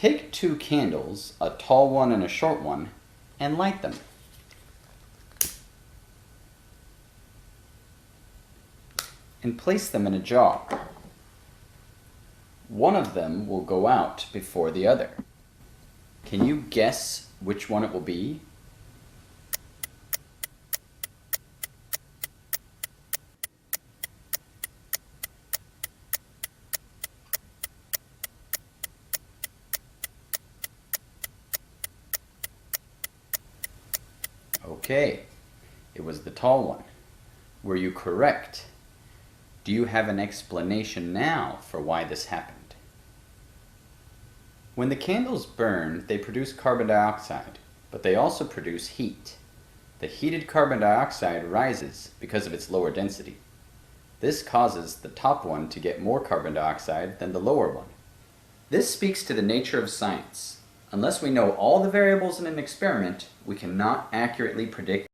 Take two candles, a tall one and a short one, and light them. And place them in a jar. One of them will go out before the other. Can you guess which one it will be? Okay, it was the tall one. Were you correct? Do you have an explanation now for why this happened? When the candles burn, they produce carbon dioxide, but they also produce heat. The heated carbon dioxide rises because of its lower density. This causes the top one to get more carbon dioxide than the lower one. This speaks to the nature of science. Unless we know all the variables in an experiment, we cannot accurately predict